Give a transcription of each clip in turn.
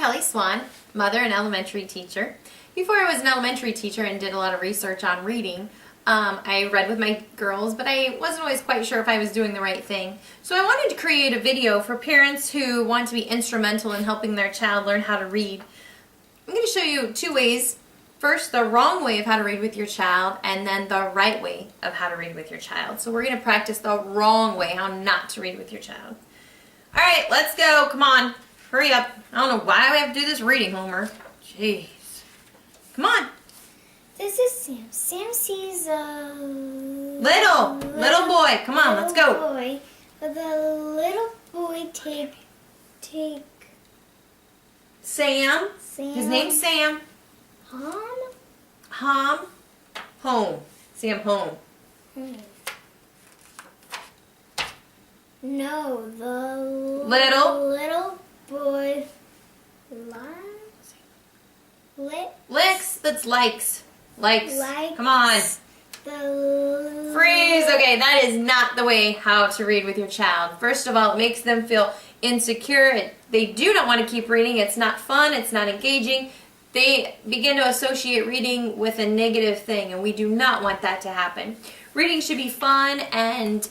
Kelly Swan, mother and elementary teacher. Before I was an elementary teacher and did a lot of research on reading, I read with my girls, but I wasn't always quite sure if I was doing the right thing. So I wanted to create a video for parents who want to be instrumental in helping their child learn how to read. I'm going to show you two ways. First, the wrong way of how to read with your child, and then the right way of how to read with your child. So we're going to practice the wrong way, how not to read with your child. All right, let's go. Come on. Hurry up. I don't know why we have to do this reading homework. Jeez. Come on. This is Sam. Sam sees a little boy. Come on, let's go. Boy. But the little boy take Sam. His name's Sam. Home. Sam home. No, the little boy licks. That's likes. Come on. Freeze. Okay, that is not the way how to read with your child. First of all, it makes them feel insecure. They do not want to keep reading. It's not fun. It's not engaging. They begin to associate reading with a negative thing, and we do not want that to happen. Reading should be fun and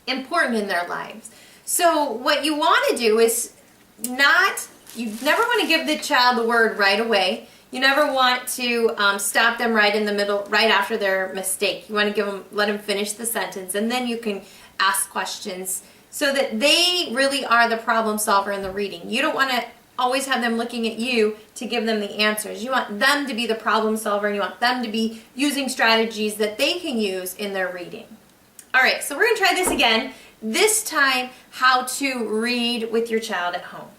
important in their lives. So what you want to do is you never want to give the child the word right away. You never want to stop them right in the middle, right after their mistake. You want to let them finish the sentence, and then you can ask questions so that they really are the problem solver in the reading. You don't want to always have them looking at you to give them the answers. You want them to be the problem solver, and you want them to be using strategies that they can use in their reading. All right, so we're going to try this again. This time, how to read with your child at home.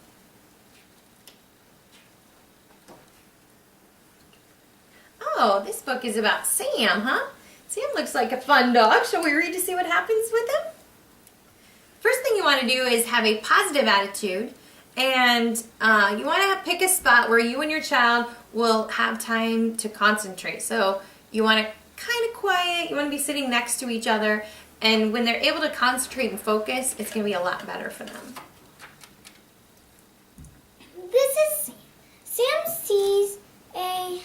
Oh, this book is about Sam, huh? Sam looks like a fun dog. Shall we read to see what happens with him? First thing you want to do is have a positive attitude, and you want to pick a spot where you and your child will have time to concentrate. So you want to kind of quiet, you want to be sitting next to each other, and when they're able to concentrate and focus, it's going to be a lot better for them. This is Sam. Sam sees a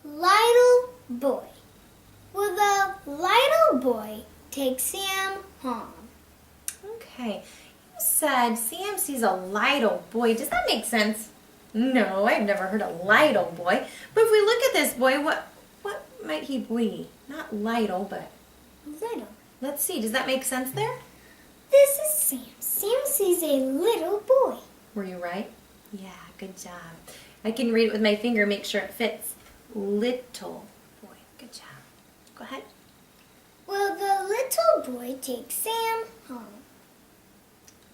little boy. Well, the little boy takes Sam home. Okay. You said Sam sees a little boy. Does that make sense? No, I've never heard a little boy. But if we look at this boy, what might he be? Not little, but Little. Let's see. Does that make sense there? This is Sam. Sam sees a little boy. Were you right? Yeah, good job. I can read it with my finger, make sure it fits. Little boy. Good job. Go ahead. Well, the little boy takes Sam home.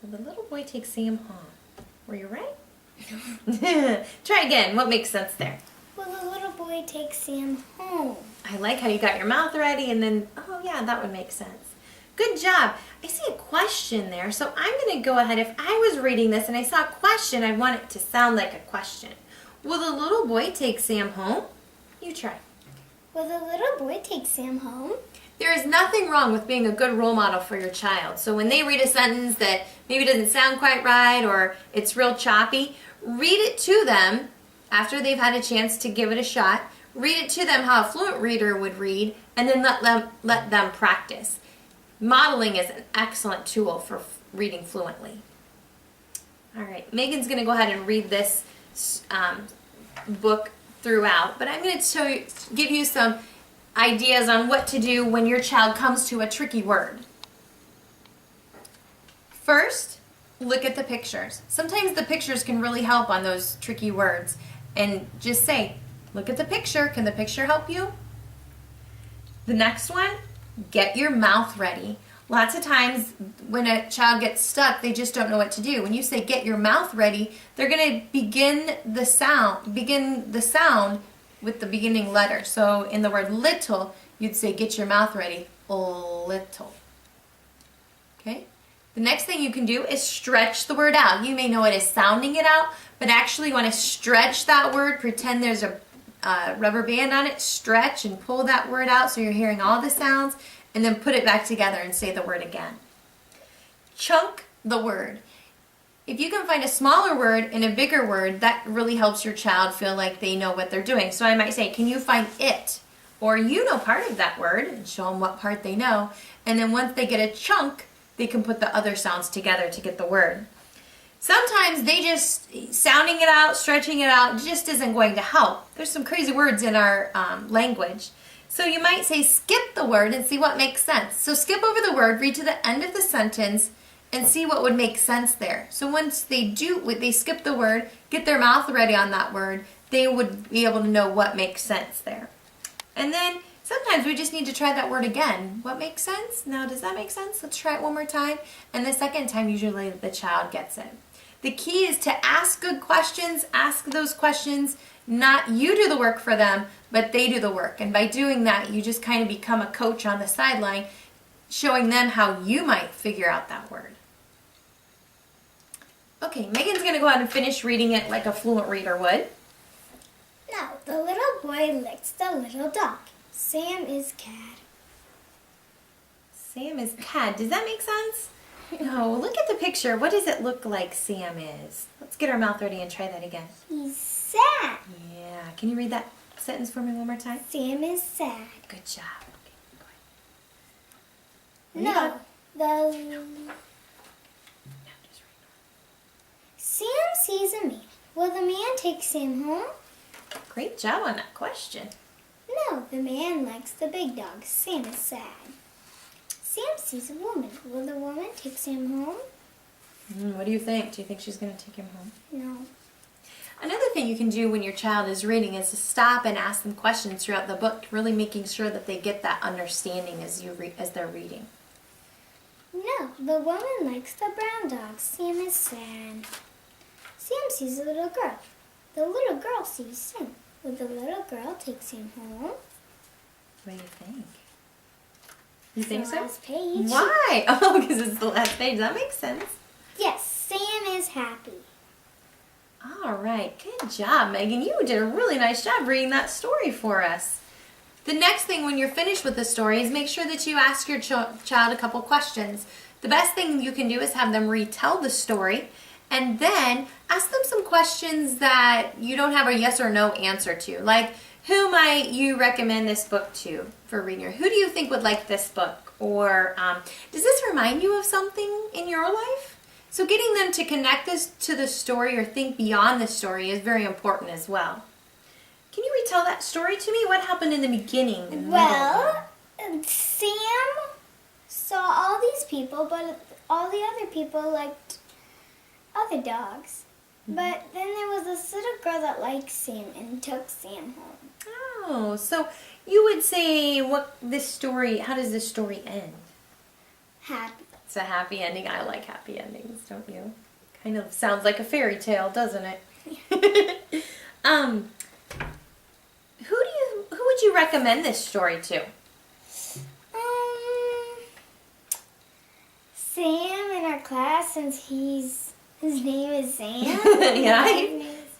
Well, the little boy takes Sam home. Were you right? Try again. What makes sense there? Well, the little boy takes Sam home. I like how you got your mouth ready and then, oh yeah, that would make sense. Good job. I see a question there, so I'm going to go ahead. If I was reading this and I saw a question, I want it to sound like a question. Will the little boy take Sam home? You try. Will the little boy take Sam home? There is nothing wrong with being a good role model for your child. So when they read a sentence that maybe doesn't sound quite right or it's real choppy, read it to them after they've had a chance to give it a shot. Read it to them how a fluent reader would read, and then let them practice. Modeling is an excellent tool for reading fluently. All right, Megan's going to go ahead and read this book throughout, but I'm going to give you some ideas on what to do when your child comes to a tricky word. First, look at the pictures. Sometimes the pictures can really help on those tricky words, and just say, look at the picture. Can the picture help you? The next one, get your mouth ready. Lots of times when a child gets stuck, they just don't know what to do. When you say get your mouth ready, they're going to begin the sound with the beginning letter. So in the word little, you'd say get your mouth ready, little. Okay? The next thing you can do is stretch the word out. You may know it as sounding it out, but actually you want to stretch that word, pretend there's a rubber band on it, stretch and pull that word out so you're hearing all the sounds, and then put it back together and say the word again. Chunk the word. if you can find a smaller word and a bigger word, that really helps your child feel like they know what they're doing. So I might say, can you find it? Or you know part of that word, and show them what part they know. And then once they get a chunk, they can put the other sounds together to get the word. Sometimes they just, sounding it out, stretching it out, just isn't going to help. There's some crazy words in our language. So you might say skip the word and see what makes sense. So skip over the word, read to the end of the sentence, and see what would make sense there. So once they skip the word, get their mouth ready on that word, they would be able to know what makes sense there. And then sometimes we just need to try that word again. What makes sense? Now, does that make sense? Let's try it one more time. And the second time, usually the child gets it. The key is to ask good questions. Ask those questions. Not you do the work for them, but they do the work. And by doing that, you just kind of become a coach on the sideline, showing them how you might figure out that word. Okay, Megan's going to go ahead and finish reading it like a fluent reader would. Now, the little boy licks the little dog. Sam is Cad. Sam is Cad. Does that make sense? No, look at the picture. What does it look like Sam is? Let's get our mouth ready and try that again. He's sad. Yeah. Can you read that sentence for me one more time? Sam is sad. Good job. Okay, go ahead. No, the... Now just read. Sam sees a man. Will the man take Sam home? Great job on that question. No, the man likes the big dog. Sam is sad. Sam sees a woman. Will the woman take Sam home? What do you think? Do you think she's going to take him home? No. Another thing you can do when your child is reading is to stop and ask them questions throughout the book, really making sure that they get that understanding as they're reading. No, the woman likes the brown dog. Sam is sad. Sam sees a little girl. The little girl sees Sam. Will the little girl take Sam home? What do you think? You think so? Last page. Why? Oh, because it's the last page. That makes sense. Yes, Sam is happy. All right. Good job, Megan. You did a really nice job reading that story for us. The next thing when you're finished with the story is make sure that you ask your child a couple questions. The best thing you can do is have them retell the story and then ask them some questions that you don't have a yes or no answer to. Like, who might you recommend this book to for reading? Or who do you think would like this book? Or does this remind you of something in your life? So getting them to connect this to the story or think beyond the story is very important as well. Can you retell that story to me? What happened in the beginning? And Well, Sam saw all these people, but all the other people liked other dogs. But then there was this little girl that liked Sam and took Sam home. Oh, so you would say how does this story end? Happy. It's a happy ending. I like happy endings, don't you? Kind of sounds like a fairy tale, doesn't it? Who would you recommend this story to? Sam in our class, since his name is Sam. Yeah,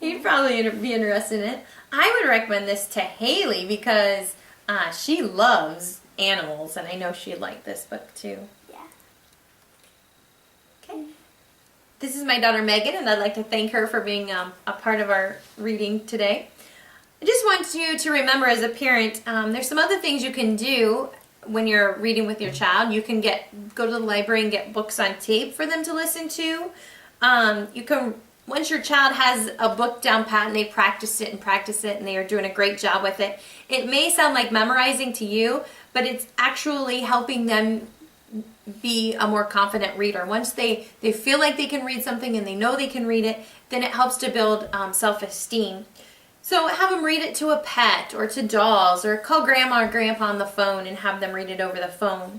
he'd probably be interested in it. I would recommend this to Haley because she loves animals, and I know she'd like this book too. Yeah. Okay. This is my daughter Megan, and I'd like to thank her for being a part of our reading today. I just want you to remember as a parent, there's some other things you can do when you're reading with your child. You can go to the library and get books on tape for them to listen to. You can, once your child has a book down pat and they practice it and they are doing a great job with it, it may sound like memorizing to you, but it's actually helping them be a more confident reader. Once they feel like they can read something and they know they can read it, then it helps to build self-esteem. So have them read it to a pet or to dolls, or call grandma or grandpa on the phone and have them read it over the phone.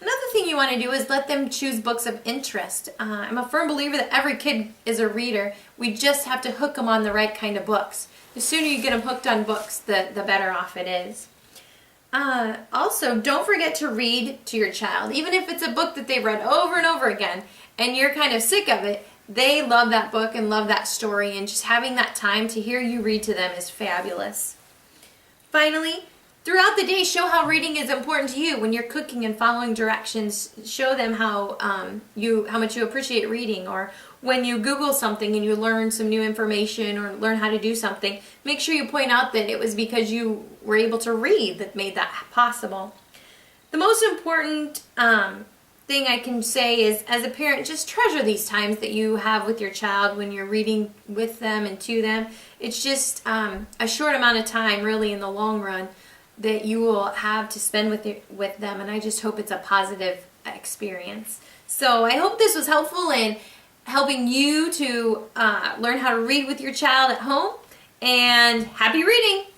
Another thing you want to do is let them choose books of interest. I'm a firm believer that every kid is a reader. We just have to hook them on the right kind of books. The sooner you get them hooked on books, the better off it is. Also, don't forget to read to your child. Even if it's a book that they've read over and over again and you're kind of sick of it, they love that book and love that story, and just having that time to hear you read to them is fabulous. Finally, throughout the day, show how reading is important to you. When you're cooking and following directions, show them how much you appreciate reading. Or when you Google something and you learn some new information or learn how to do something, make sure you point out that it was because you were able to read that made that possible. The most important thing I can say is, as a parent, just treasure these times that you have with your child when you're reading with them and to them. It's just a short amount of time, really, in the long run, that you will have to spend with them, and I just hope it's a positive experience. So I hope this was helpful in helping you to learn how to read with your child at home, and happy reading!